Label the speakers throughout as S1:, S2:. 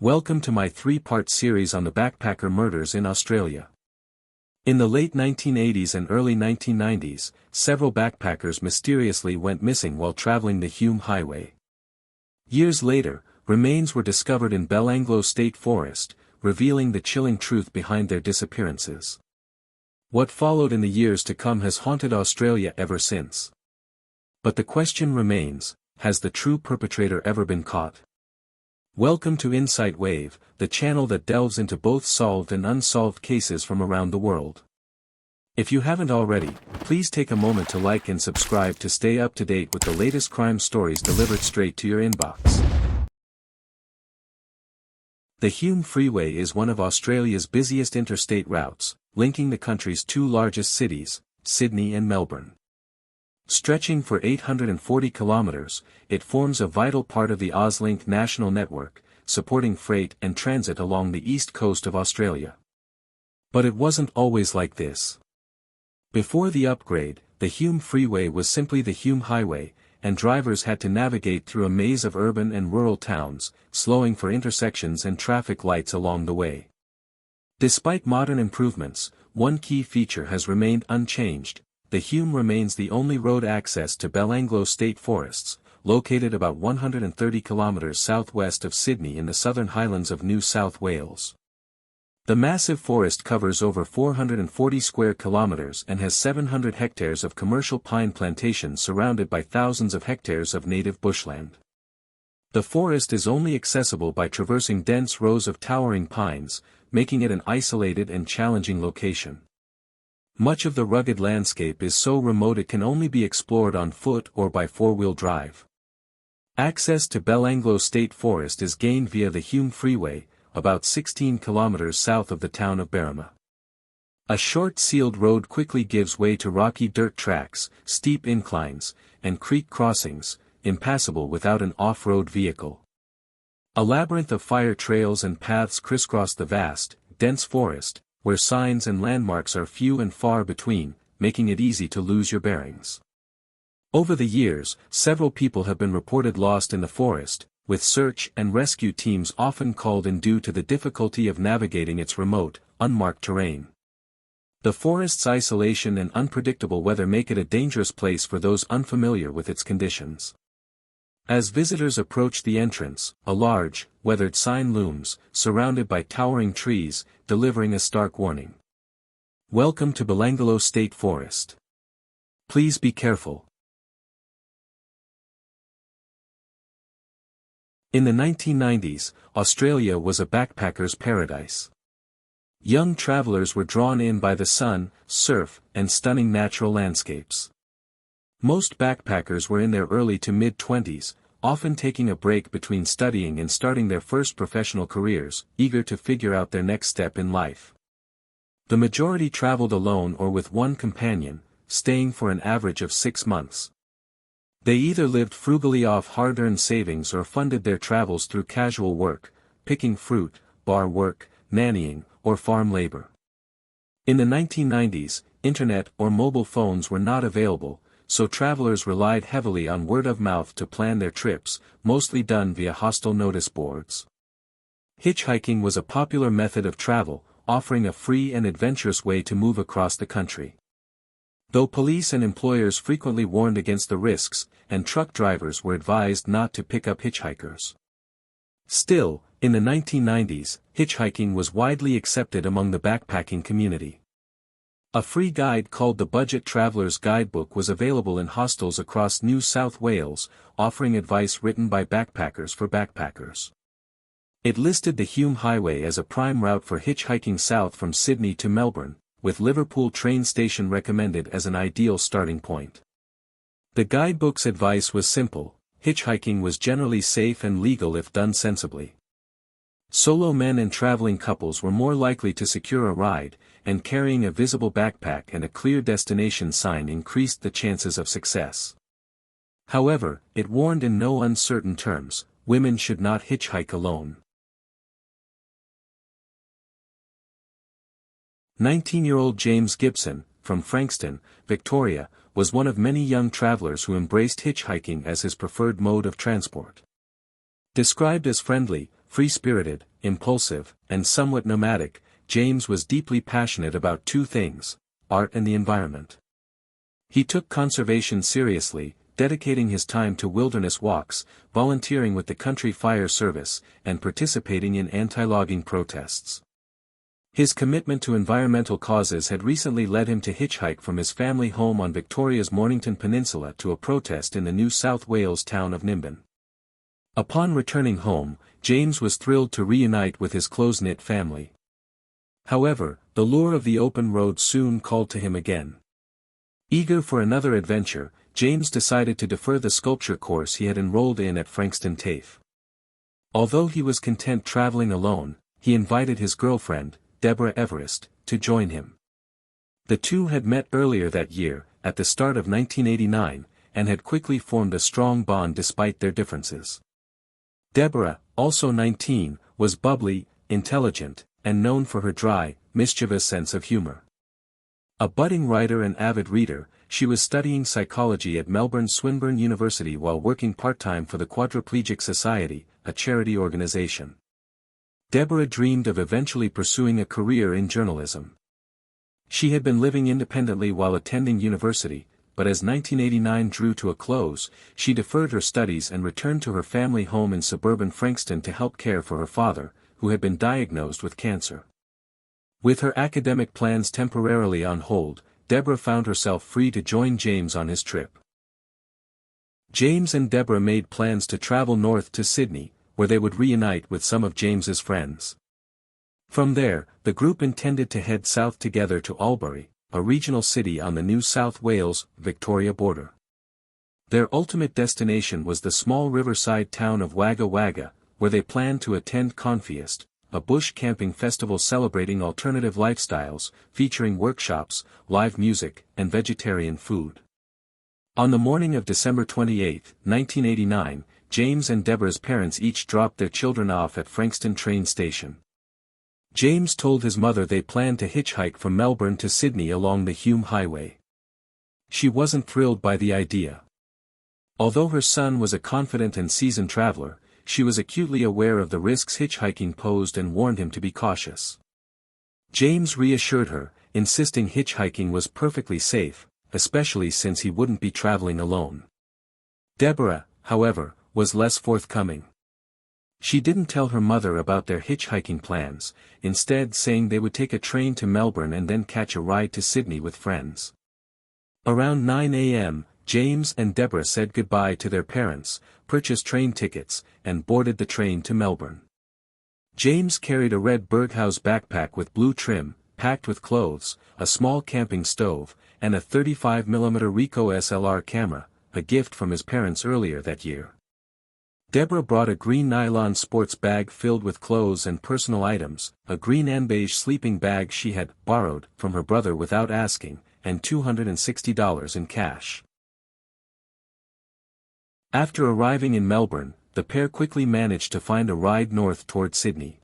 S1: Welcome to my three-part series on the backpacker murders in Australia. In the late 1980s and early 1990s, several backpackers mysteriously went missing while traveling the Hume Highway. Years later, remains were discovered in Belanglo State Forest, revealing the chilling truth behind their disappearances. What followed in the years to come has haunted Australia ever since. But the question remains, has the true perpetrator ever been caught? Welcome to InsightWave, the channel that delves into both solved and unsolved cases from around the world. If you haven't already, please take a moment to like and subscribe to stay up to date with the latest crime stories delivered straight to your inbox. The Hume Freeway is one of Australia's busiest interstate routes, linking the country's two largest cities, Sydney and Melbourne. Stretching for 840 kilometers, it forms a vital part of the AusLink national network, supporting freight and transit along the east coast of Australia. But it wasn't always like this. Before the upgrade, the Hume Freeway was simply the Hume Highway, and drivers had to navigate through a maze of urban and rural towns, slowing for intersections and traffic lights along the way. Despite modern improvements, one key feature has remained unchanged. The Hume remains the only road access to Belanglo State Forests, located about 130 kilometers southwest of Sydney in the southern highlands of New South Wales. The massive forest covers over 440 square kilometers and has 700 hectares of commercial pine plantations surrounded by thousands of hectares of native bushland. The forest is only accessible by traversing dense rows of towering pines, making it an isolated and challenging location. Much of the rugged landscape is so remote it can only be explored on foot or by four-wheel drive. Access to Belanglo State Forest is gained via the Hume Freeway, about 16 kilometers south of the town of Berrima. A short sealed road quickly gives way to rocky dirt tracks, steep inclines, and creek crossings, impassable without an off-road vehicle. A labyrinth of fire trails and paths crisscross the vast, dense forest, where signs and landmarks are few and far between, making it easy to lose your bearings. Over the years, several people have been reported lost in the forest, with search and rescue teams often called in due to the difficulty of navigating its remote, unmarked terrain. The forest's isolation and unpredictable weather make it a dangerous place for those unfamiliar with its conditions. As visitors approach the entrance, a large, weathered sign looms, surrounded by towering trees, delivering a stark warning. Welcome to Belanglo State Forest. Please be careful. In the 1990s, Australia was a backpacker's paradise. Young travelers were drawn in by the sun, surf, and stunning natural landscapes. Most backpackers were in their early to mid-20s, often taking a break between studying and starting their first professional careers, eager to figure out their next step in life. The majority traveled alone or with one companion, staying for an average of 6 months. They either lived frugally off hard-earned savings or funded their travels through casual work, picking fruit, bar work, nannying, or farm labor. In the 1990s, internet or mobile phones were not available, so travelers relied heavily on word of mouth to plan their trips, mostly done via hostel notice boards. Hitchhiking was a popular method of travel, offering a free and adventurous way to move across the country. Though police and employers frequently warned against the risks, and truck drivers were advised not to pick up hitchhikers. Still, in the 1990s, hitchhiking was widely accepted among the backpacking community. A free guide called the Budget Traveler's Guidebook was available in hostels across New South Wales, offering advice written by backpackers for backpackers. It listed the Hume Highway as a prime route for hitchhiking south from Sydney to Melbourne, with Liverpool train station recommended as an ideal starting point. The guidebook's advice was simple: hitchhiking was generally safe and legal if done sensibly. Solo men and traveling couples were more likely to secure a ride, and carrying a visible backpack and a clear destination sign increased the chances of success. However, it warned in no uncertain terms, women should not hitchhike alone. 19-year-old James Gibson, from Frankston, Victoria, was one of many young travelers who embraced hitchhiking as his preferred mode of transport. Described as friendly, free-spirited, impulsive, and somewhat nomadic, James was deeply passionate about two things: art and the environment. He took conservation seriously, dedicating his time to wilderness walks, volunteering with the Country Fire Service, and participating in anti-logging protests. His commitment to environmental causes had recently led him to hitchhike from his family home on Victoria's Mornington Peninsula to a protest in the New South Wales town of Nimbin. Upon returning home, James was thrilled to reunite with his close-knit family. However, the lure of the open road soon called to him again. Eager for another adventure, James decided to defer the sculpture course he had enrolled in at Frankston TAFE. Although he was content traveling alone, he invited his girlfriend, Deborah Everist, to join him. The two had met earlier that year, at the start of 1989, and had quickly formed a strong bond despite their differences. Deborah, also 19, was bubbly, intelligent, and known for her dry, mischievous sense of humor. A budding writer and avid reader, she was studying psychology at Melbourne Swinburne University while working part-time for the Quadriplegic Society, a charity organization. Deborah dreamed of eventually pursuing a career in journalism. She had been living independently while attending university, but as 1989 drew to a close, she deferred her studies and returned to her family home in suburban Frankston to help care for her father, who had been diagnosed with cancer. With her academic plans temporarily on hold, Deborah found herself free to join James on his trip. James and Deborah made plans to travel north to Sydney, where they would reunite with some of James's friends. From there, the group intended to head south together to Albury, a regional city on the New South Wales-Victoria border. Their ultimate destination was the small riverside town of Wagga Wagga, where they planned to attend Confeast, a bush camping festival celebrating alternative lifestyles, featuring workshops, live music, and vegetarian food. On the morning of December 28, 1989, James and Deborah's parents each dropped their children off at Frankston train station. James told his mother they planned to hitchhike from Melbourne to Sydney along the Hume Highway. She wasn't thrilled by the idea. Although her son was a confident and seasoned traveler, she was acutely aware of the risks hitchhiking posed and warned him to be cautious. James reassured her, insisting hitchhiking was perfectly safe, especially since he wouldn't be traveling alone. Deborah, however, was less forthcoming. She didn't tell her mother about their hitchhiking plans, instead saying they would take a train to Melbourne and then catch a ride to Sydney with friends. Around 9 a.m., James and Deborah said goodbye to their parents, purchased train tickets, and boarded the train to Melbourne. James carried a red Berghaus backpack with blue trim, packed with clothes, a small camping stove, and a 35mm Ricoh SLR camera, a gift from his parents earlier that year. Deborah brought a green nylon sports bag filled with clothes and personal items, a green and beige sleeping bag she had borrowed from her brother without asking, and $260 in cash. After arriving in Melbourne, the pair quickly managed to find a ride north toward Sydney.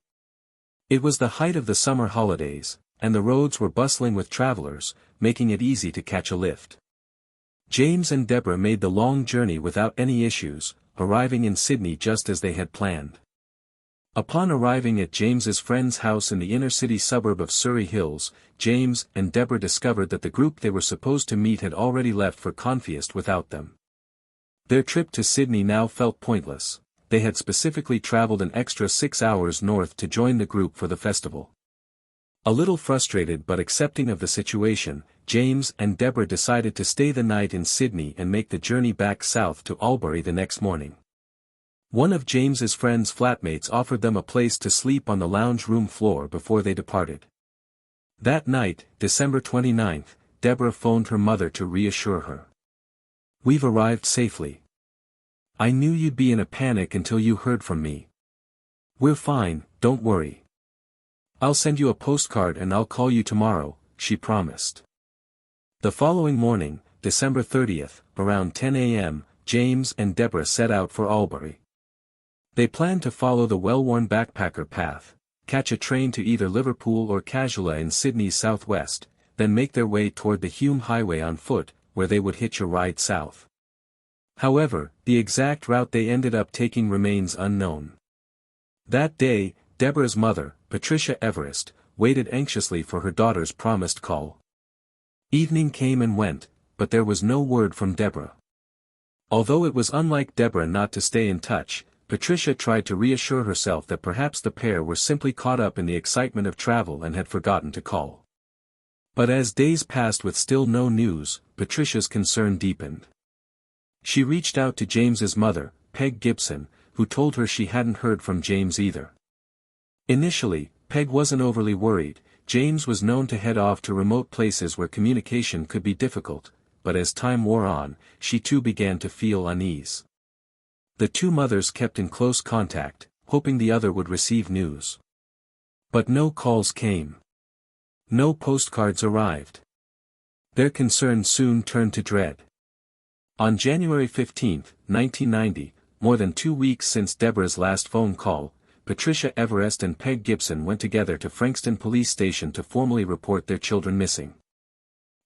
S1: It was the height of the summer holidays, and the roads were bustling with travelers, making it easy to catch a lift. James and Deborah made the long journey without any issues, arriving in Sydney just as they had planned. Upon arriving at James's friend's house in the inner-city suburb of Surrey Hills, James and Deborah discovered that the group they were supposed to meet had already left for Confeast without them. Their trip to Sydney now felt pointless. They had specifically traveled an extra 6 hours north to join the group for the festival. A little frustrated but accepting of the situation, James and Deborah decided to stay the night in Sydney and make the journey back south to Albury the next morning. One of James's friend's flatmates offered them a place to sleep on the lounge room floor before they departed. That night, December 29th, Deborah phoned her mother to reassure her. "We've arrived safely. I knew you'd be in a panic until you heard from me. We're fine, don't worry. I'll send you a postcard and I'll call you tomorrow," she promised. The following morning, December 30th, around 10 a.m., James and Deborah set out for Albury. They planned to follow the well-worn backpacker path, catch a train to either Liverpool or Casulla in Sydney's southwest, then make their way toward the Hume Highway on foot, where they would hitch a ride south. However, the exact route they ended up taking remains unknown. That day, Deborah's mother, Patricia Everist, waited anxiously for her daughter's promised call. Evening came and went, but there was no word from Deborah. Although it was unlike Deborah not to stay in touch, Patricia tried to reassure herself that perhaps the pair were simply caught up in the excitement of travel and had forgotten to call. But as days passed with still no news, Patricia's concern deepened. She reached out to James's mother, Peg Gibson, who told her she hadn't heard from James either. Initially, Peg wasn't overly worried. James was known to head off to remote places where communication could be difficult, but as time wore on, she too began to feel unease. The two mothers kept in close contact, hoping the other would receive news. But no calls came. No postcards arrived. Their concern soon turned to dread. On January 15, 1990, more than 2 weeks since Deborah's last phone call, Patricia Everist and Peg Gibson went together to Frankston Police Station to formally report their children missing.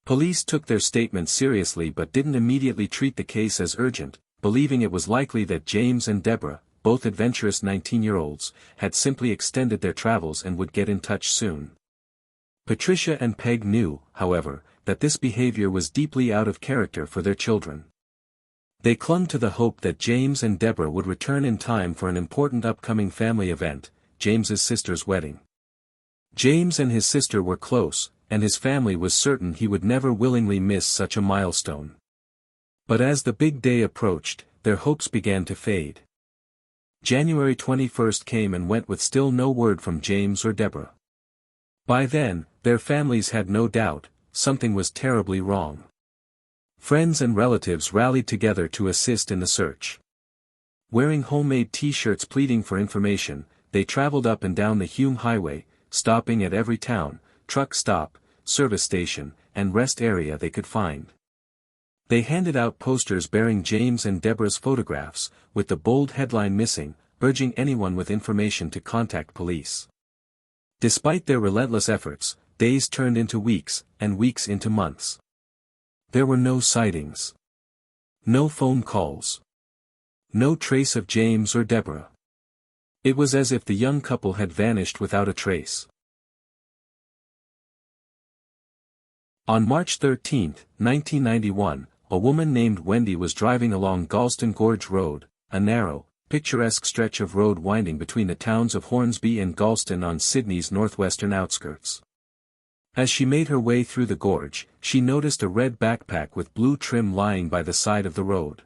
S1: Police took their statement seriously but didn't immediately treat the case as urgent, believing it was likely that James and Deborah, both adventurous 19-year-olds, had simply extended their travels and would get in touch soon. Patricia and Peg knew, however, that this behavior was deeply out of character for their children. They clung to the hope that James and Deborah would return in time for an important upcoming family event, James's sister's wedding. James and his sister were close, and his family was certain he would never willingly miss such a milestone. But as the big day approached, their hopes began to fade. January 21 came and went with still no word from James or Deborah. By then, their families had no doubt, something was terribly wrong. Friends and relatives rallied together to assist in the search. Wearing homemade T-shirts pleading for information, they traveled up and down the Hume Highway, stopping at every town, truck stop, service station, and rest area they could find. They handed out posters bearing James and Deborah's photographs, with the bold headline missing, urging anyone with information to contact police. Despite their relentless efforts, days turned into weeks, and weeks into months. There were no sightings. No phone calls. No trace of James or Deborah. It was as if the young couple had vanished without a trace. On March 13, 1991, a woman named Wendy was driving along Galston Gorge Road, a narrow, picturesque stretch of road winding between the towns of Hornsby and Galston on Sydney's northwestern outskirts. As she made her way through the gorge, she noticed a red backpack with blue trim lying by the side of the road.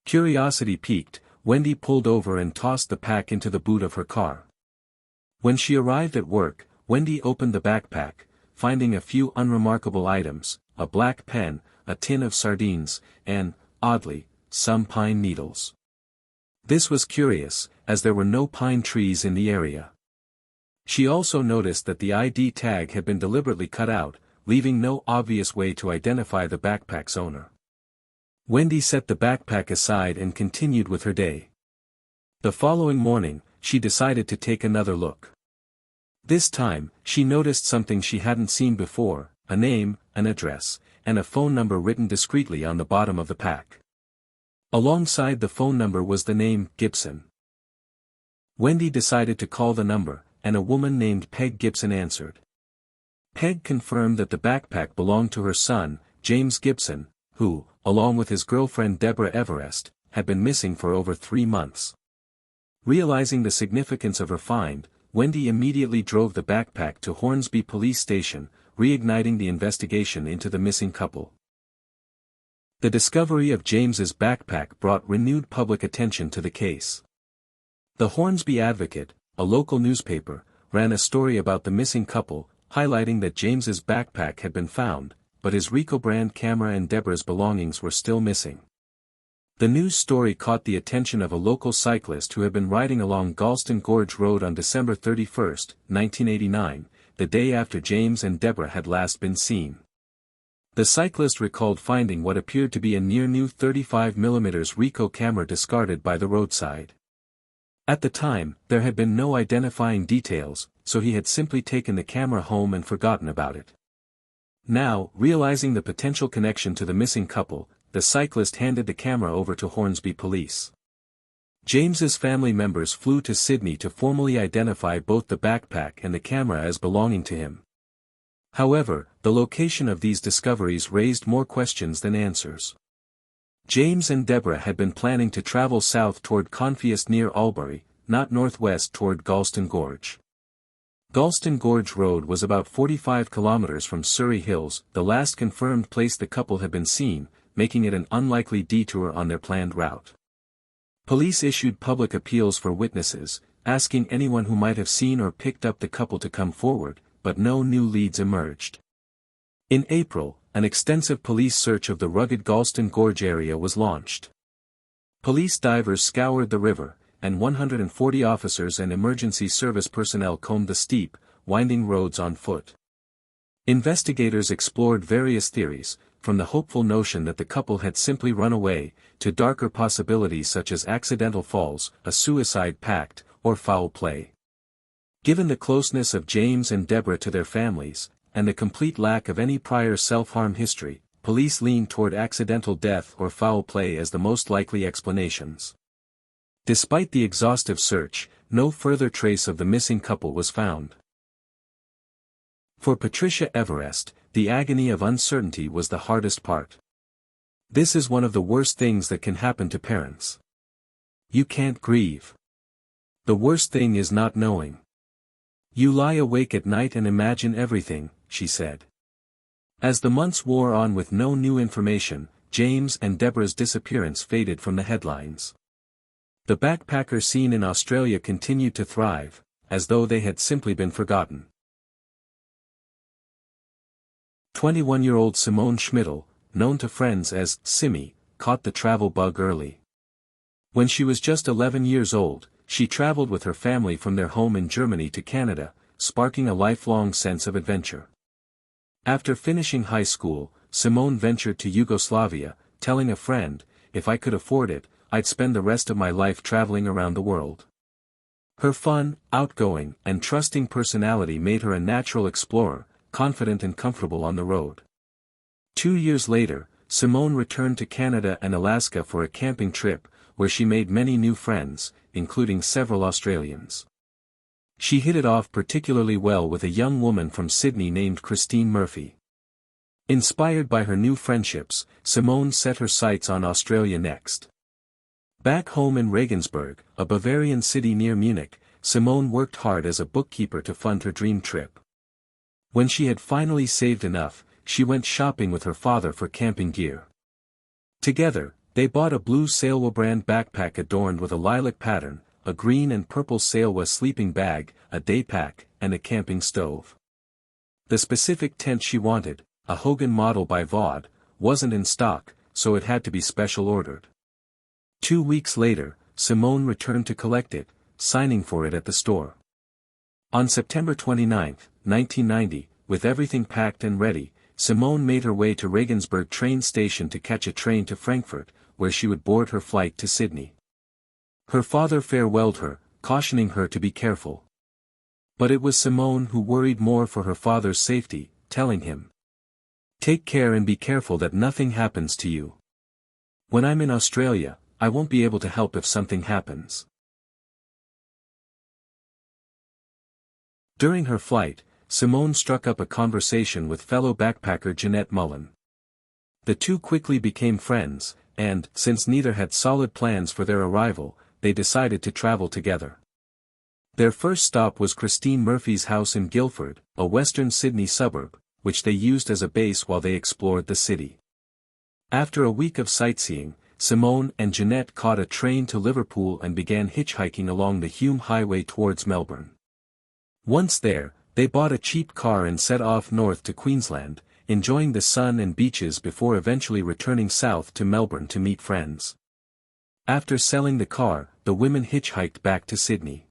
S1: Curiosity piqued, Wendy pulled over and tossed the pack into the boot of her car. When she arrived at work, Wendy opened the backpack, finding a few unremarkable items, a black pen, a tin of sardines, and, oddly, some pine needles. This was curious, as there were no pine trees in the area. She also noticed that the ID tag had been deliberately cut out, leaving no obvious way to identify the backpack's owner. Wendy set the backpack aside and continued with her day. The following morning, she decided to take another look. This time, she noticed something she hadn't seen before, a name, an address, and a phone number written discreetly on the bottom of the pack. Alongside the phone number was the name, Gibson. Wendy decided to call the number, and a woman named Peg Gibson answered. Peg confirmed that the backpack belonged to her son, James Gibson, who, along with his girlfriend Deborah Everist, had been missing for over 3 months. Realizing the significance of her find, Wendy immediately drove the backpack to Hornsby Police Station, reigniting the investigation into the missing couple. The discovery of James's backpack brought renewed public attention to the case. The Hornsby Advocate, a local newspaper, ran a story about the missing couple, highlighting that James's backpack had been found, but his Ricoh brand camera and Deborah's belongings were still missing. The news story caught the attention of a local cyclist who had been riding along Galston Gorge Road on December 31, 1989, the day after James and Deborah had last been seen. The cyclist recalled finding what appeared to be a near-new 35mm Ricoh camera discarded by the roadside. At the time, there had been no identifying details, so he had simply taken the camera home and forgotten about it. Now, realizing the potential connection to the missing couple, the cyclist handed the camera over to Hornsby police. James's family members flew to Sydney to formally identify both the backpack and the camera as belonging to him. However, the location of these discoveries raised more questions than answers. James and Deborah had been planning to travel south toward Confused near Albury, not northwest toward Galston Gorge. Galston Gorge Road was about 45 kilometers from Surrey Hills, the last confirmed place the couple had been seen, making it an unlikely detour on their planned route. Police issued public appeals for witnesses, asking anyone who might have seen or picked up the couple to come forward, but no new leads emerged. In April, an extensive police search of the rugged Galston Gorge area was launched. Police divers scoured the river, and 140 officers and emergency service personnel combed the steep, winding roads on foot. Investigators explored various theories, from the hopeful notion that the couple had simply run away, to darker possibilities such as accidental falls, a suicide pact, or foul play. Given the closeness of James and Deborah to their families, and the complete lack of any prior self-harm history, police leaned toward accidental death or foul play as the most likely explanations. Despite the exhaustive search, no further trace of the missing couple was found. For Patricia Everest, the agony of uncertainty was the hardest part. This is one of the worst things that can happen to parents. You can't grieve. The worst thing is not knowing. You lie awake at night and imagine everything, she said. As the months wore on with no new information, James and Deborah's disappearance faded from the headlines. The backpacker scene in Australia continued to thrive, as though they had simply been forgotten. 21-year-old Simone Schmidl, known to friends as Simmy, caught the travel bug early. When she was just 11 years old, she traveled with her family from their home in Germany to Canada, sparking a lifelong sense of adventure. After finishing high school, Simone ventured to Yugoslavia, telling a friend, "If I could afford it, I'd spend the rest of my life traveling around the world." Her fun, outgoing, and trusting personality made her a natural explorer, confident and comfortable on the road. 2 years later, Simone returned to Canada and Alaska for a camping trip, where she made many new friends, including several Australians. She hit it off particularly well with a young woman from Sydney named Christine Murphy. Inspired by her new friendships, Simone set her sights on Australia next. Back home in Regensburg, a Bavarian city near Munich, Simone worked hard as a bookkeeper to fund her dream trip. When she had finally saved enough, she went shopping with her father for camping gear. Together, they bought a blue Salwa brand backpack adorned with a lilac pattern, a green and purple Salwa sleeping bag, a day pack, and a camping stove. The specific tent she wanted, a Hogan model by Vaude, wasn't in stock, so it had to be special ordered. 2 weeks later, Simone returned to collect it, signing for it at the store. On September 29, 1990, with everything packed and ready, Simone made her way to Regensburg train station to catch a train to Frankfurt, where she would board her flight to Sydney. Her father farewelled her, cautioning her to be careful. But it was Simone who worried more for her father's safety, telling him, "Take care and be careful that nothing happens to you. When I'm in Australia, I won't be able to help if something happens." During her flight, Simone struck up a conversation with fellow backpacker Jeanette Mullen. The two quickly became friends, and, since neither had solid plans for their arrival, they decided to travel together. Their first stop was Christine Murphy's house in Guildford, a western Sydney suburb, which they used as a base while they explored the city. After a week of sightseeing, Simone and Jeanette caught a train to Liverpool and began hitchhiking along the Hume Highway towards Melbourne. Once there, they bought a cheap car and set off north to Queensland, enjoying the sun and beaches before eventually returning south to Melbourne to meet friends. After selling the car, the women hitchhiked back to Sydney.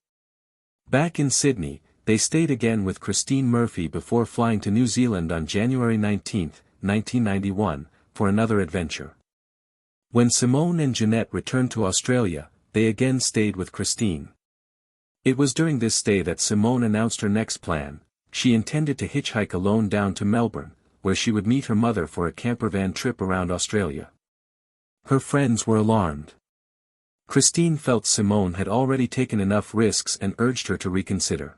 S1: Back in Sydney, they stayed again with Christine Murphy before flying to New Zealand on January 19, 1991, for another adventure. When Simone and Jeanette returned to Australia, they again stayed with Christine. It was during this stay that Simone announced her next plan. She intended to hitchhike alone down to Melbourne, where she would meet her mother for a campervan trip around Australia. Her friends were alarmed. Christine felt Simone had already taken enough risks and urged her to reconsider.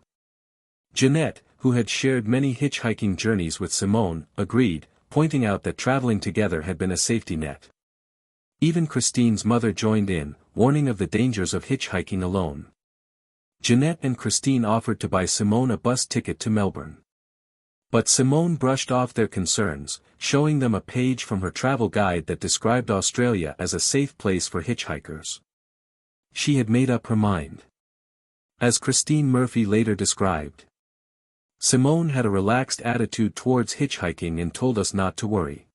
S1: Jeanette, who had shared many hitchhiking journeys with Simone, agreed, pointing out that traveling together had been a safety net. Even Christine's mother joined in, warning of the dangers of hitchhiking alone. Jeanette and Christine offered to buy Simone a bus ticket to Melbourne. But Simone brushed off their concerns, showing them a page from her travel guide that described Australia as a safe place for hitchhikers. She had made up her mind. As Christine Murphy later described, Simone had a relaxed attitude towards hitchhiking and told us not to worry.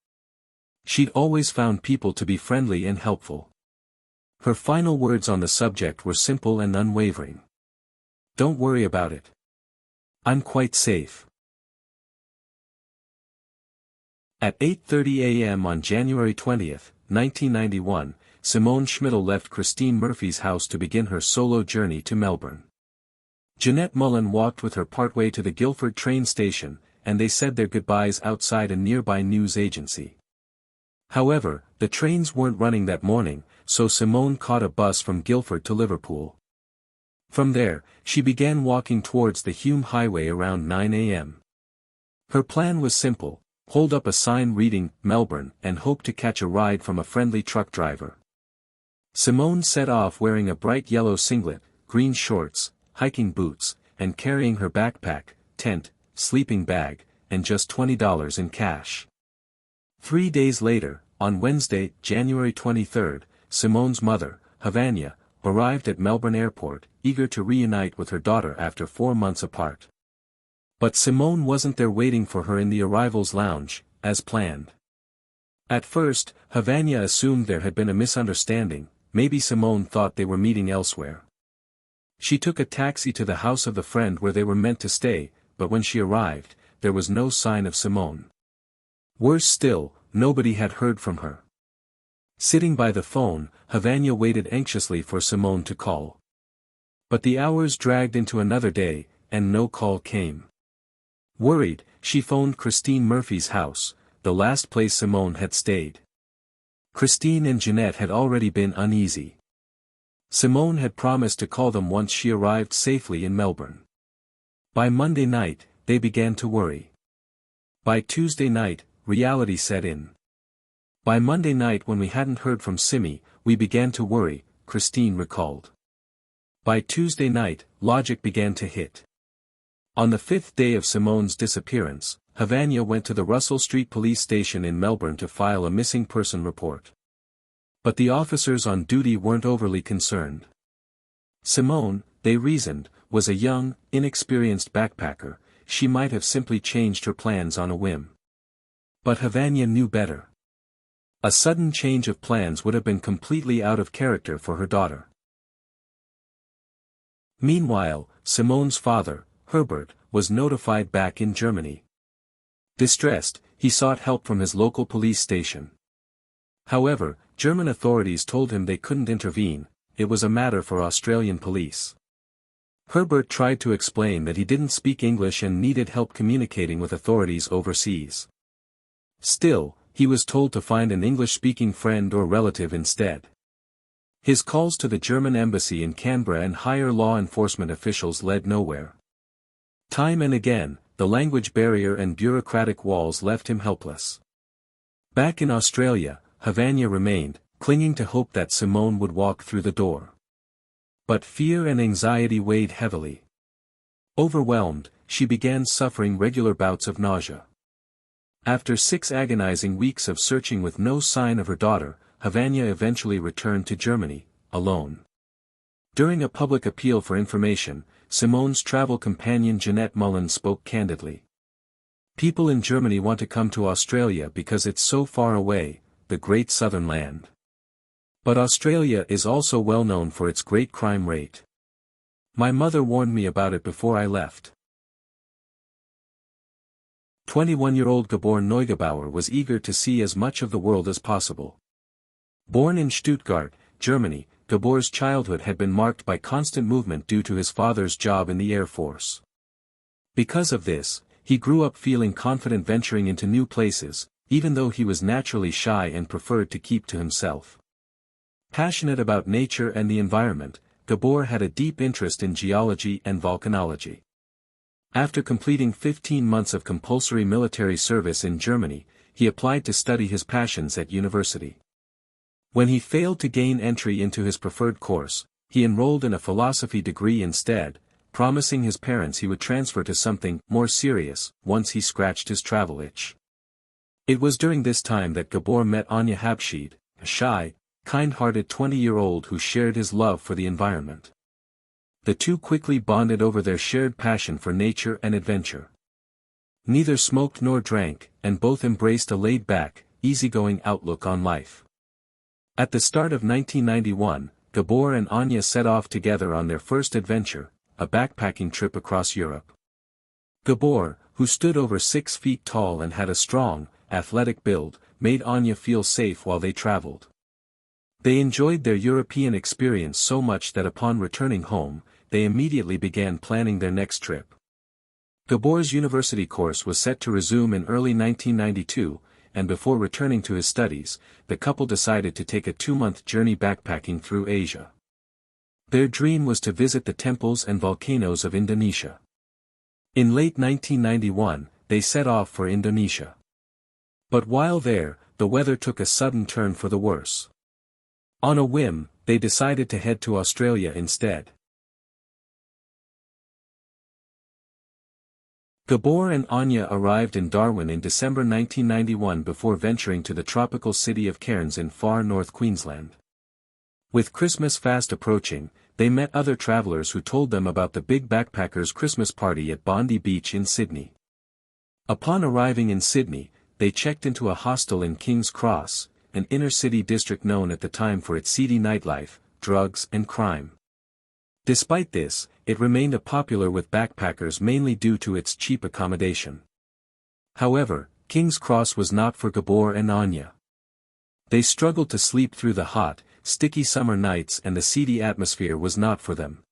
S1: She'd always found people to be friendly and helpful. Her final words on the subject were simple and unwavering. "Don't worry about it. I'm quite safe." At 8:30 a.m. on January 20, 1991, Simone Schmidl left Christine Murphy's house to begin her solo journey to Melbourne. Jeanette Mullen walked with her partway to the Guildford train station, and they said their goodbyes outside a nearby news agency. However, the trains weren't running that morning, so Simone caught a bus from Guildford to Liverpool. From there, she began walking towards the Hume Highway around 9 a.m. Her plan was simple: hold up a sign reading Melbourne and hope to catch a ride from a friendly truck driver. Simone set off wearing a bright yellow singlet, green shorts, hiking boots, and carrying her backpack, tent, sleeping bag, and just $20 in cash. 3 days later, on Wednesday, January 23, Simone's mother, Anja, arrived at Melbourne Airport, eager to reunite with her daughter after 4 months apart. But Simone wasn't there waiting for her in the arrivals lounge, as planned. At first, Anja assumed there had been a misunderstanding, maybe Simone thought they were meeting elsewhere. She took a taxi to the house of the friend where they were meant to stay, but when she arrived, there was no sign of Simone. Worse still, nobody had heard from her. Sitting by the phone, Anja waited anxiously for Simone to call. But the hours dragged into another day, and no call came. Worried, she phoned Christine Murphy's house, the last place Simone had stayed. Christine and Jeanette had already been uneasy. Simone had promised to call them once she arrived safely in Melbourne. By Monday night, they began to worry. By Tuesday night, reality set in. "By Monday night when we hadn't heard from Simi, we began to worry," Christine recalled. By Tuesday night, logic began to hit. On the 5th day of Simone's disappearance, Anja went to the Russell Street Police Station in Melbourne to file a missing person report. But the officers on duty weren't overly concerned. Simone, they reasoned, was a young, inexperienced backpacker. She might have simply changed her plans on a whim. But Anja knew better. A sudden change of plans would have been completely out of character for her daughter. Meanwhile, Simone's father, Herbert, was notified back in Germany. Distressed, he sought help from his local police station. However, German authorities told him they couldn't intervene, it was a matter for Australian police. Herbert tried to explain that he didn't speak English and needed help communicating with authorities overseas. Still, he was told to find an English-speaking friend or relative instead. His calls to the German embassy in Canberra and higher law enforcement officials led nowhere. Time and again, the language barrier and bureaucratic walls left him helpless. Back in Australia, Anja remained, clinging to hope that Simone would walk through the door. But fear and anxiety weighed heavily. Overwhelmed, she began suffering regular bouts of nausea. After 6 agonizing weeks of searching with no sign of her daughter, Anja eventually returned to Germany, alone. During a public appeal for information, Simone's travel companion Jeanette Mullen spoke candidly. "People in Germany want to come to Australia because it's so far away, the great southern land. But Australia is also well known for its great crime rate. My mother warned me about it before I left." 21-year-old Gabor Neugebauer was eager to see as much of the world as possible. Born in Stuttgart, Germany, Gabor's childhood had been marked by constant movement due to his father's job in the Air Force. Because of this, he grew up feeling confident venturing into new places, even though he was naturally shy and preferred to keep to himself. Passionate about nature and the environment, Gabor had a deep interest in geology and volcanology. After completing 15 months of compulsory military service in Germany, he applied to study his passions at university. When he failed to gain entry into his preferred course, he enrolled in a philosophy degree instead, promising his parents he would transfer to something more serious once he scratched his travel itch. It was during this time that Gabor met Anja Habschied, a shy, kind-hearted 20-year-old who shared his love for the environment. The two quickly bonded over their shared passion for nature and adventure. Neither smoked nor drank, and both embraced a laid-back, easygoing outlook on life. At the start of 1991, Gabor and Anja set off together on their first adventure, a backpacking trip across Europe. Gabor, who stood over 6 feet tall and had a strong, athletic build, made Anja feel safe while they traveled. They enjoyed their European experience so much that upon returning home, they immediately began planning their next trip. Gabor's university course was set to resume in early 1992, and before returning to his studies, the couple decided to take a 2-month journey backpacking through Asia. Their dream was to visit the temples and volcanoes of Indonesia. In late 1991, they set off for Indonesia. But while there, the weather took a sudden turn for the worse. On a whim, they decided to head to Australia instead. Gabor and Anja arrived in Darwin in December 1991 before venturing to the tropical city of Cairns in far north Queensland. With Christmas fast approaching, they met other travelers who told them about the Big Backpackers' Christmas party at Bondi Beach in Sydney. Upon arriving in Sydney, they checked into a hostel in King's Cross, an inner-city district known at the time for its seedy nightlife, drugs and crime. Despite this, it remained popular with backpackers mainly due to its cheap accommodation. However, King's Cross was not for Gabor and Anja. They struggled to sleep through the hot, sticky summer nights and the seedy atmosphere was not for them.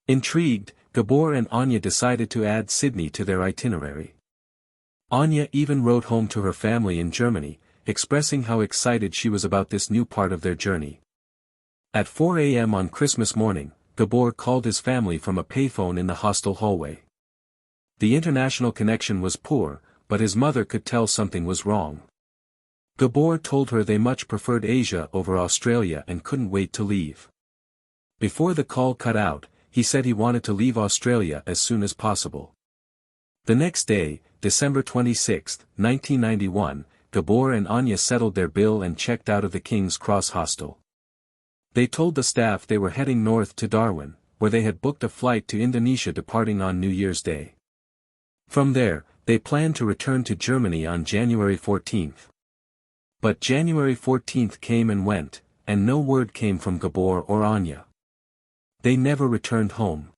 S1: Intrigued, Gabor and Anja decided to add Sydney to their itinerary. Anja even wrote home to her family in Germany, expressing how excited she was about this new part of their journey. At 4 a.m. on Christmas morning, Gabor called his family from a payphone in the hostel hallway. The international connection was poor, but his mother could tell something was wrong. Gabor told her they much preferred Asia over Australia and couldn't wait to leave. Before the call cut out, he said he wanted to leave Australia as soon as possible. The next day, December 26, 1991, Gabor and Anja settled their bill and checked out of the King's Cross hostel. They told the staff they were heading north to Darwin, where they had booked a flight to Indonesia departing on New Year's Day. From there, they planned to return to Germany on January 14. But January 14 came and went, and no word came from Gabor or Anja. They never returned home.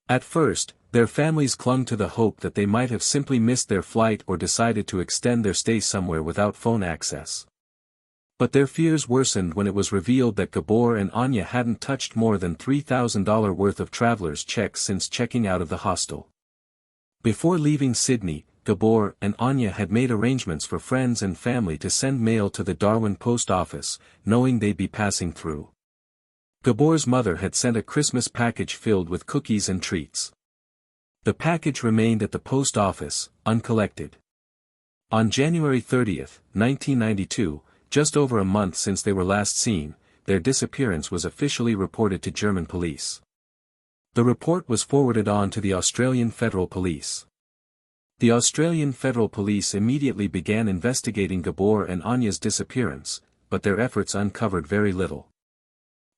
S1: At first, their families clung to the hope that they might have simply missed their flight or decided to extend their stay somewhere without phone access. But their fears worsened when it was revealed that Gabor and Anja hadn't touched more than $3,000 worth of traveler's checks since checking out of the hostel. Before leaving Sydney, Gabor and Anja had made arrangements for friends and family to send mail to the Darwin post office, knowing they'd be passing through. Gabor's mother had sent a Christmas package filled with cookies and treats. The package remained at the post office, uncollected. On January 30, 1992, just over a month since they were last seen, their disappearance was officially reported to German police. The report was forwarded on to the Australian Federal Police. The Australian Federal Police immediately began investigating Gabor and Anja's disappearance, but their efforts uncovered very little.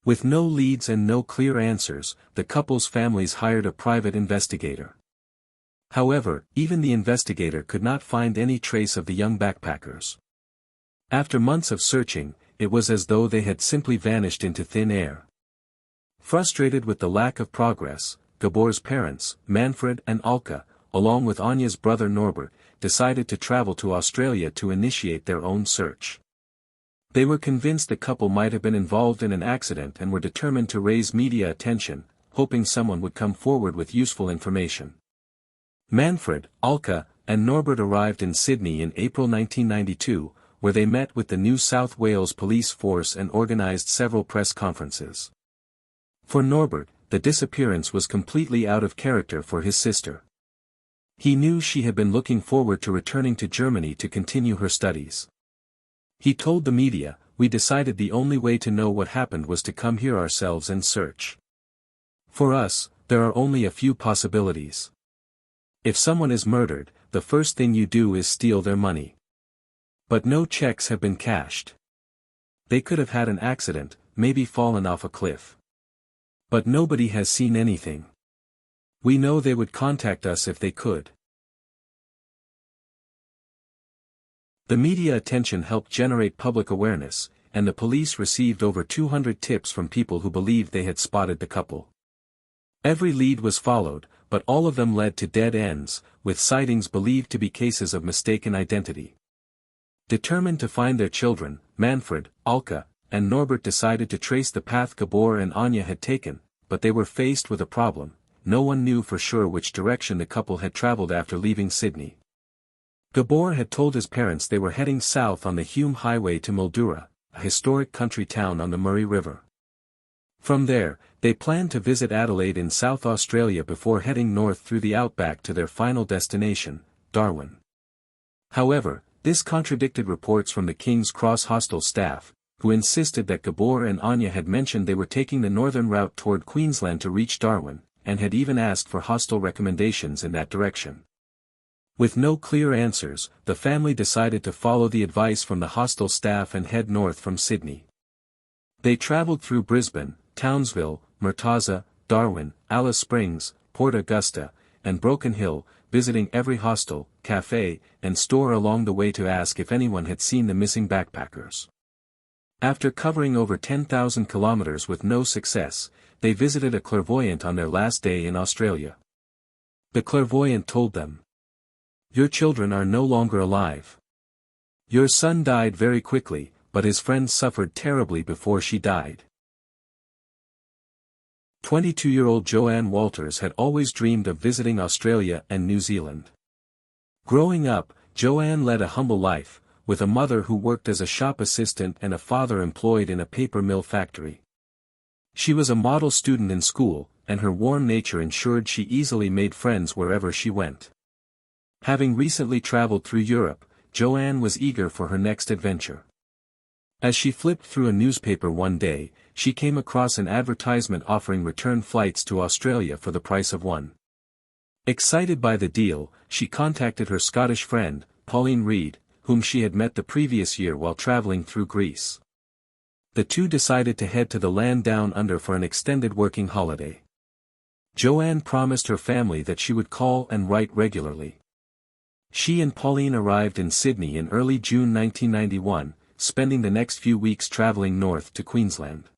S1: With no leads and no clear answers, the couple's families hired a private investigator. However, even the investigator could not find any trace of the young backpackers. After months of searching, it was as though they had simply vanished into thin air. Frustrated with the lack of progress, Gabor's parents, Manfred and Alka, along with Anja's brother Norbert, decided to travel to Australia to initiate their own search. They were convinced the couple might have been involved in an accident and were determined to raise media attention, hoping someone would come forward with useful information. Manfred, Alka, and Norbert arrived in Sydney in April 1992, where they met with the New South Wales police force and organised several press conferences. For Norbert, the disappearance was completely out of character for his sister. He knew she had been looking forward to returning to Germany to continue her studies. He told the media, "We decided the only way to know what happened was to come here ourselves and search. For us, there are only a few possibilities. If someone is murdered, the first thing you do is steal their money. But no checks have been cashed. They could have had an accident, maybe fallen off a cliff. But nobody has seen anything. We know they would contact us if they could." The media attention helped generate public awareness, and the police received over 200 tips from people who believed they had spotted the couple. Every lead was followed, but all of them led to dead ends, with sightings believed to be cases of mistaken identity. Determined to find their children, Manfred, Alka, and Norbert decided to trace the path Gabor and Anja had taken, but they were faced with a problem: no one knew for sure which direction the couple had traveled after leaving Sydney. Gabor had told his parents they were heading south on the Hume Highway to Mildura, a historic country town on the Murray River. From there, they planned to visit Adelaide in South Australia before heading north through the outback to their final destination, Darwin. However, this contradicted reports from the King's Cross hostel staff, who insisted that Gabor and Anja had mentioned they were taking the northern route toward Queensland to reach Darwin, and had even asked for hostel recommendations in that direction. With no clear answers, the family decided to follow the advice from the hostel staff and head north from Sydney. They travelled through Brisbane, Townsville, Murtaza, Darwin, Alice Springs, Port Augusta, and Broken Hill, visiting every hostel, cafe, and store along the way to ask if anyone had seen the missing backpackers. After covering over 10,000 kilometers with no success, they visited a clairvoyant on their last day in Australia. The clairvoyant told them, "Your children are no longer alive. Your son died very quickly, but his friend suffered terribly before she died." 22-year-old Joanne Walters had always dreamed of visiting Australia and New Zealand. Growing up, Joanne led a humble life, with a mother who worked as a shop assistant and a father employed in a paper mill factory. She was a model student in school, and her warm nature ensured she easily made friends wherever she went. Having recently traveled through Europe, Joanne was eager for her next adventure. As she flipped through a newspaper one day, she came across an advertisement offering return flights to Australia for the price of one. Excited by the deal, she contacted her Scottish friend, Pauline Reed, whom she had met the previous year while traveling through Greece. The two decided to head to the land down under for an extended working holiday. Joanne promised her family that she would call and write regularly. She and Pauline arrived in Sydney in early June 1991, spending the next few weeks traveling north to Queensland.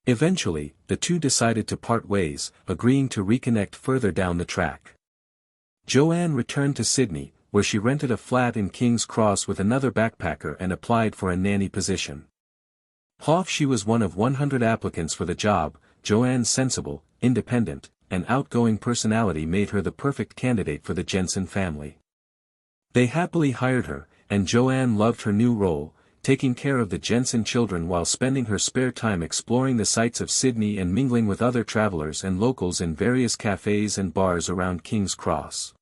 S1: Eventually, the two decided to part ways, agreeing to reconnect further down the track. Joanne returned to Sydney, where she rented a flat in King's Cross with another backpacker and applied for a nanny position. Although she was one of 100 applicants for the job, Joanne's sensible, independent, and outgoing personality made her the perfect candidate for the Jensen family. They happily hired her, and Joanne loved her new role, taking care of the Jensen children while spending her spare time exploring the sights of Sydney and mingling with other travelers and locals in various cafes and bars around King's Cross.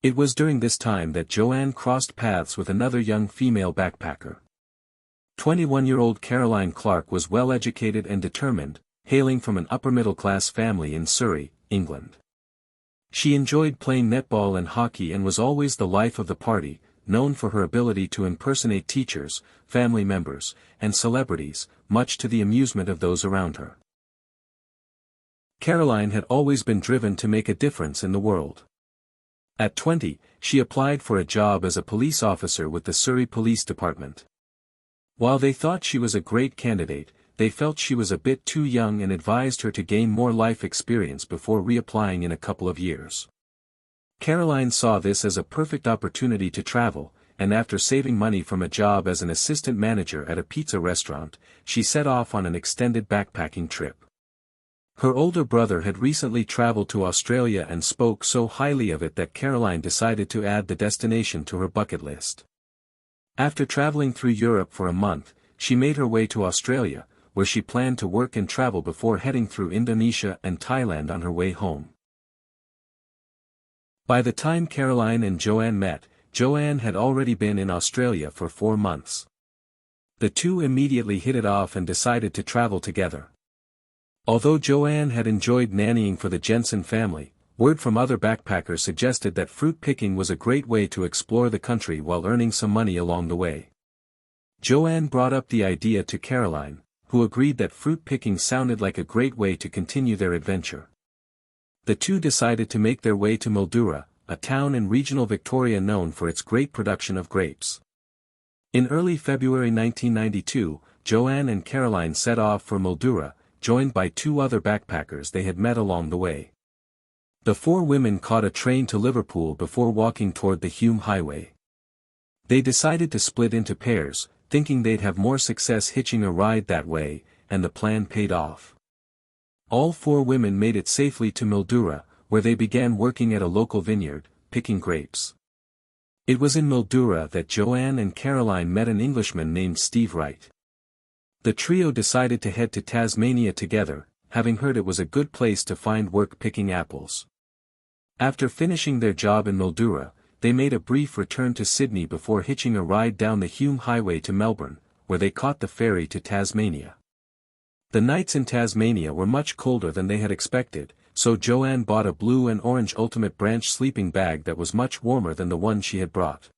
S1: It was during this time that Joanne crossed paths with another young female backpacker. 21-year-old Caroline Clarke was well-educated and determined, hailing from an upper-middle-class family in Surrey, England. She enjoyed playing netball and hockey and was always the life of the party, known for her ability to impersonate teachers, family members, and celebrities, much to the amusement of those around her. Caroline had always been driven to make a difference in the world. At 20, she applied for a job as a police officer with the Surrey Police Department. While they thought she was a great candidate, they felt she was a bit too young and advised her to gain more life experience before reapplying in a couple of years. Caroline saw this as a perfect opportunity to travel, and after saving money from a job as an assistant manager at a pizza restaurant, she set off on an extended backpacking trip. Her older brother had recently traveled to Australia and spoke so highly of it that Caroline decided to add the destination to her bucket list. After traveling through Europe for a month, she made her way to Australia, where she planned to work and travel before heading through Indonesia and Thailand on her way home. By the time Caroline and Joanne met, Joanne had already been in Australia for 4 months. The two immediately hit it off and decided to travel together. Although Joanne had enjoyed nannying for the Jensen family, word from other backpackers suggested that fruit picking was a great way to explore the country while earning some money along the way. Joanne brought up the idea to Caroline, who agreed that fruit picking sounded like a great way to continue their adventure. The two decided to make their way to Mildura, a town in regional Victoria known for its great production of grapes. In early February 1992, Joanne and Caroline set off for Mildura, joined by 2 other backpackers they had met along the way. The 4 women caught a train to Liverpool before walking toward the Hume highway. They decided to split into pairs, thinking they'd have more success hitching a ride that way, and the plan paid off. All 4 women made it safely to Mildura, where they began working at a local vineyard, picking grapes. It was in Mildura that Joanne and Caroline met an Englishman named Steve Wright. The trio decided to head to Tasmania together, having heard it was a good place to find work picking apples. After finishing their job in Mildura, they made a brief return to Sydney before hitching a ride down the Hume Highway to Melbourne, where they caught the ferry to Tasmania. The nights in Tasmania were much colder than they had expected, so Joanne bought a blue and orange Ultimate Branch sleeping bag that was much warmer than the one she had brought.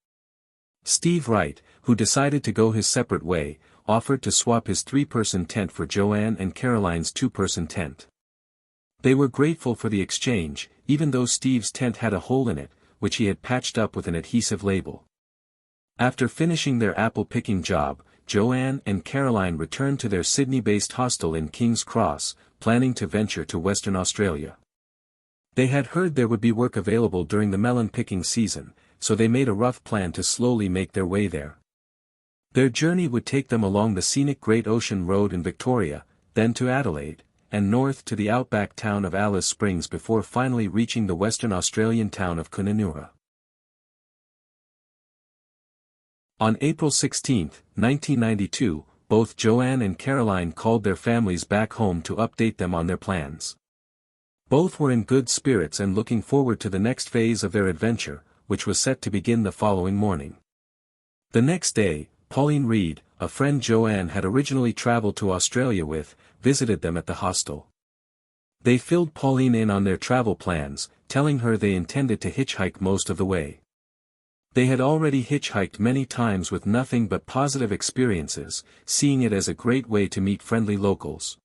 S1: Steve Wright, who decided to go his separate way, offered to swap his 3-person tent for Joanne and Caroline's 2-person tent. They were grateful for the exchange, even though Steve's tent had a hole in it, which he had patched up with an adhesive label. After finishing their apple-picking job, Joanne and Caroline returned to their Sydney-based hostel in King's Cross, planning to venture to Western Australia. They had heard there would be work available during the melon-picking season, so they made a rough plan to slowly make their way there. Their journey would take them along the scenic Great Ocean Road in Victoria, then to Adelaide, and north to the outback town of Alice Springs before finally reaching the Western Australian town of Kununurra. On April 16, 1992, both Joanne and Caroline called their families back home to update them on their plans. Both were in good spirits and looking forward to the next phase of their adventure, which was set to begin the following morning. The next day, Pauline Reed, a friend Joanne had originally traveled to Australia with, visited them at the hostel. They filled Pauline in on their travel plans, telling her they intended to hitchhike most of the way. They had already hitchhiked many times with nothing but positive experiences, seeing it as a great way to meet friendly locals.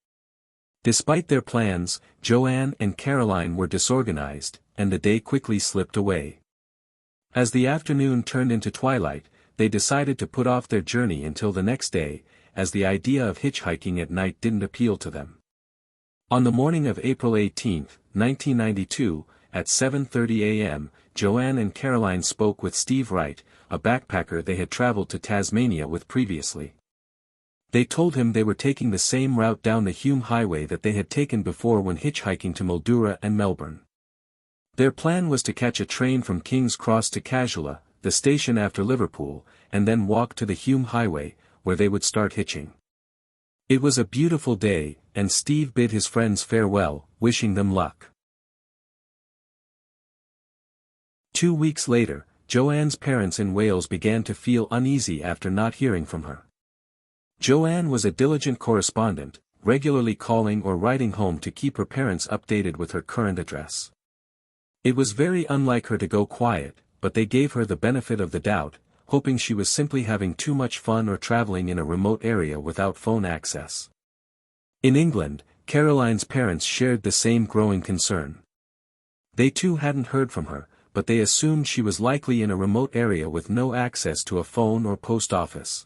S1: Despite their plans, Joanne and Caroline were disorganized, and the day quickly slipped away. As the afternoon turned into twilight, they decided to put off their journey until the next day, as the idea of hitchhiking at night didn't appeal to them. On the morning of April 18, 1992, at 7:30 a.m., Joanne and Caroline spoke with Steve Wright, a backpacker they had traveled to Tasmania with previously. They told him they were taking the same route down the Hume Highway that they had taken before when hitchhiking to Mildura and Melbourne. Their plan was to catch a train from King's Cross to Casula, the station after Liverpool, and then walk to the Hume Highway, where they would start hitching. It was a beautiful day, and Steve bid his friends farewell, wishing them luck. 2 weeks later, Joanne's parents in Wales began to feel uneasy after not hearing from her. Joanne was a diligent correspondent, regularly calling or writing home to keep her parents updated with her current address. It was very unlike her to go quiet, but they gave her the benefit of the doubt, hoping she was simply having too much fun or traveling in a remote area without phone access. In England, Caroline's parents shared the same growing concern. They too hadn't heard from her, but they assumed she was likely in a remote area with no access to a phone or post office.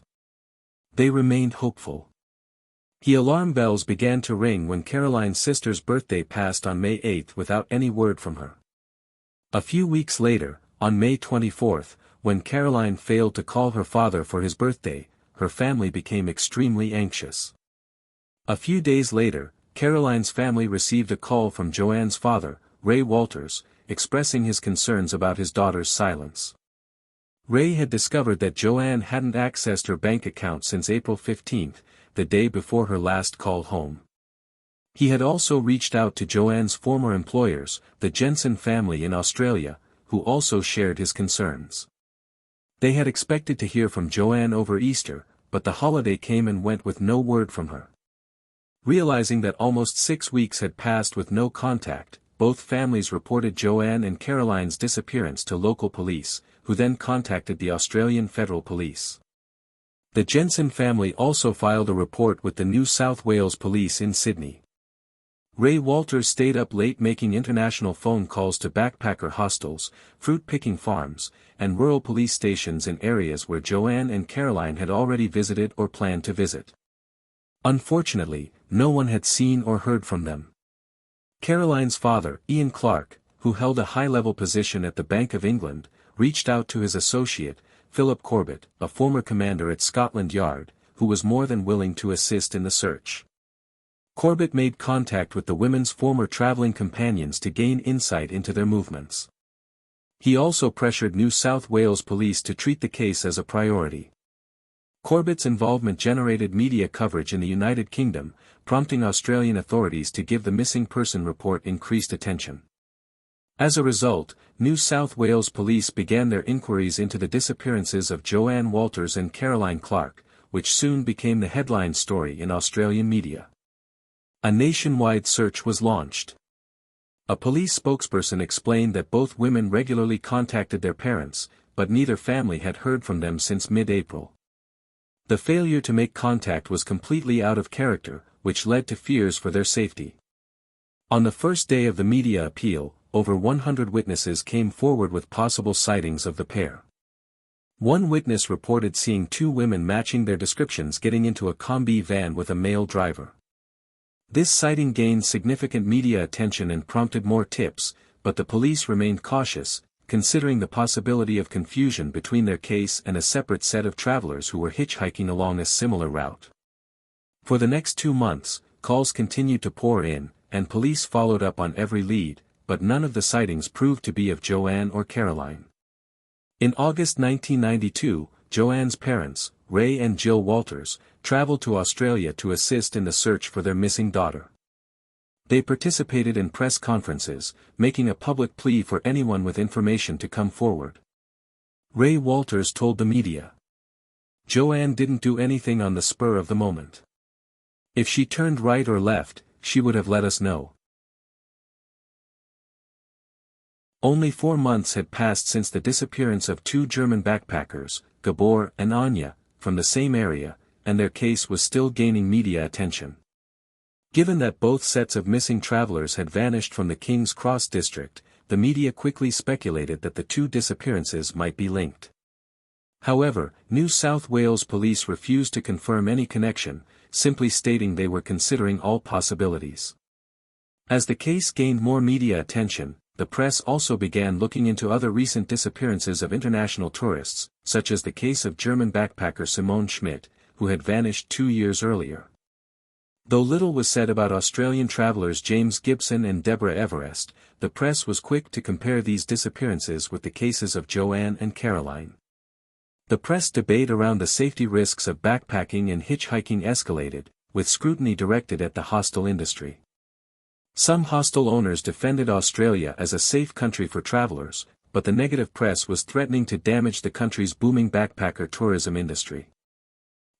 S1: They remained hopeful. The alarm bells began to ring when Caroline's sister's birthday passed on May 8 without any word from her. A few weeks later, on May 24, when Caroline failed to call her father for his birthday, her family became extremely anxious. A few days later, Caroline's family received a call from Joanne's father, Ray Walters, expressing his concerns about his daughter's silence. Ray had discovered that Joanne hadn't accessed her bank account since April 15, the day before her last call home. He had also reached out to Joanne's former employers, the Jensen family in Australia, who also shared his concerns. They had expected to hear from Joanne over Easter, but the holiday came and went with no word from her. Realizing that almost 6 weeks had passed with no contact, both families reported Joanne and Caroline's disappearance to local police, who then contacted the Australian Federal Police. The Jensen family also filed a report with the New South Wales Police in Sydney. Ray Walters stayed up late making international phone calls to backpacker hostels, fruit-picking farms, and rural police stations in areas where Joanne and Caroline had already visited or planned to visit. Unfortunately, no one had seen or heard from them. Caroline's father, Ian Clarke, who held a high-level position at the Bank of England, reached out to his associate, Philip Corbett, a former commander at Scotland Yard, who was more than willing to assist in the search. Corbett made contact with the women's former traveling companions to gain insight into their movements. He also pressured New South Wales police to treat the case as a priority. Corbett's involvement generated media coverage in the United Kingdom, prompting Australian authorities to give the missing person report increased attention. As a result, New South Wales police began their inquiries into the disappearances of Joanne Walters and Caroline Clarke, which soon became the headline story in Australian media. A nationwide search was launched. A police spokesperson explained that both women regularly contacted their parents, but neither family had heard from them since mid-April. The failure to make contact was completely out of character, which led to fears for their safety. On the first day of the media appeal, over 100 witnesses came forward with possible sightings of the pair. One witness reported seeing 2 women matching their descriptions getting into a Kombi van with a male driver. This sighting gained significant media attention and prompted more tips, but the police remained cautious, considering the possibility of confusion between their case and a separate set of travelers who were hitchhiking along a similar route. For the next 2 months, calls continued to pour in, and police followed up on every lead, but none of the sightings proved to be of Joanne or Caroline. In August 1992, Joanne's parents, Ray and Jill Walters, traveled to Australia to assist in the search for their missing daughter. They participated in press conferences, making a public plea for anyone with information to come forward. Ray Walters told the media, "Joanne didn't do anything on the spur of the moment. If she turned right or left, she would have let us know." Only 4 months had passed since the disappearance of 2 German backpackers, Gabor and Anja, from the same area, and their case was still gaining media attention. Given that both sets of missing travelers had vanished from the King's Cross district, the media quickly speculated that the 2 disappearances might be linked. However, New South Wales police refused to confirm any connection, simply stating they were considering all possibilities. As the case gained more media attention, the press also began looking into other recent disappearances of international tourists, such as the case of German backpacker Simone Schmidl, who had vanished 2 years earlier. Though little was said about Australian travellers James Gibson and Deborah Everist, the press was quick to compare these disappearances with the cases of Joanne and Caroline. The press debate around the safety risks of backpacking and hitchhiking escalated, with scrutiny directed at the hostel industry. Some hostel owners defended Australia as a safe country for travellers, but the negative press was threatening to damage the country's booming backpacker tourism industry.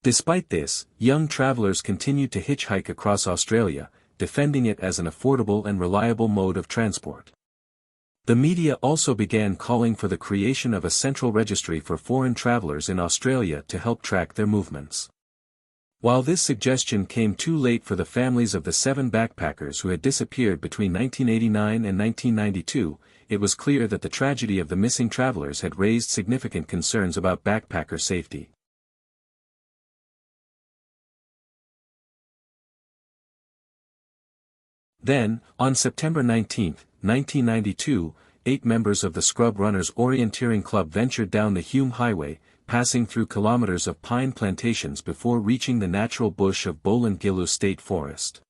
S1: Despite this, young travellers continued to hitchhike across Australia, defending it as an affordable and reliable mode of transport. The media also began calling for the creation of a central registry for foreign travellers in Australia to help track their movements. While this suggestion came too late for the families of the 7 backpackers who had disappeared between 1989 and 1992, it was clear that the tragedy of the missing travellers had raised significant concerns about backpacker safety. Then, on September 19, 1992, 8 members of the Scrub Runners Orienteering Club ventured down the Hume Highway, passing through kilometers of pine plantations before reaching the natural bush of Belanglo State Forest.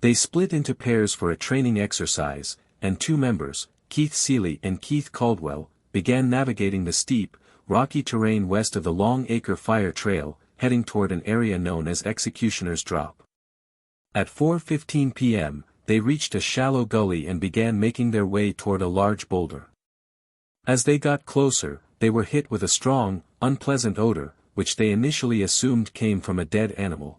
S1: They split into pairs for a training exercise, and 2 members, Keith Seeley and Keith Caldwell, began navigating the steep, rocky terrain west of the Long Acre Fire Trail, heading toward an area known as Executioner's Drop. At 4:15 p.m., they reached a shallow gully and began making their way toward a large boulder. As they got closer, they were hit with a strong, unpleasant odor, which they initially assumed came from a dead animal.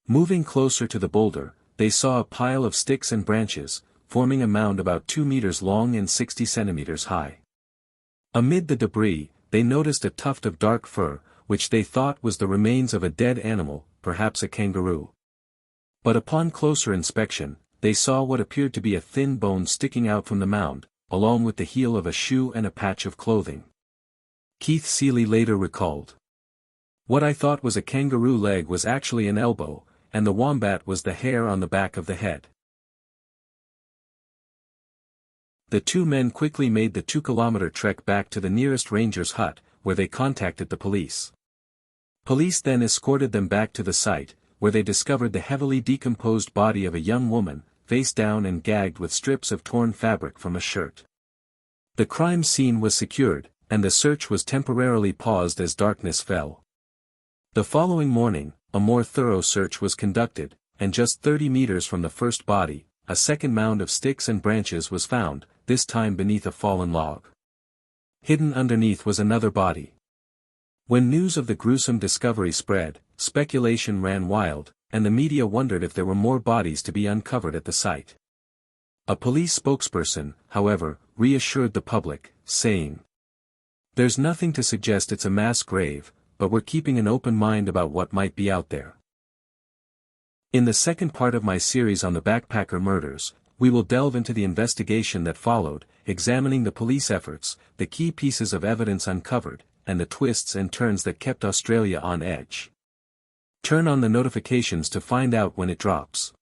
S1: Moving closer to the boulder, they saw a pile of sticks and branches, forming a mound about 2 meters long and 60 centimeters high. Amid the debris, they noticed a tuft of dark fur, which they thought was the remains of a dead animal, perhaps a kangaroo. But upon closer inspection, they saw what appeared to be a thin bone sticking out from the mound, along with the heel of a shoe and a patch of clothing. Keith Seeley later recalled, "What I thought was a kangaroo leg was actually an elbow, and the wombat was the hair on the back of the head." The two men quickly made the 2-kilometer trek back to the nearest ranger's hut, where they contacted the police. Police then escorted them back to the site, where they discovered the heavily decomposed body of a young woman, face down and gagged with strips of torn fabric from a shirt. The crime scene was secured, and the search was temporarily paused as darkness fell. The following morning, a more thorough search was conducted, and just 30 meters from the first body, a second mound of sticks and branches was found, this time beneath a fallen log. Hidden underneath was another body. When news of the gruesome discovery spread, speculation ran wild, and the media wondered if there were more bodies to be uncovered at the site. A police spokesperson, however, reassured the public, saying, "There's nothing to suggest it's a mass grave, but we're keeping an open mind about what might be out there." In the second part of my series on the backpacker murders, we will delve into the investigation that followed, examining the police efforts, the key pieces of evidence uncovered, and the twists and turns that kept Australia on edge. Turn on the notifications to find out when it drops.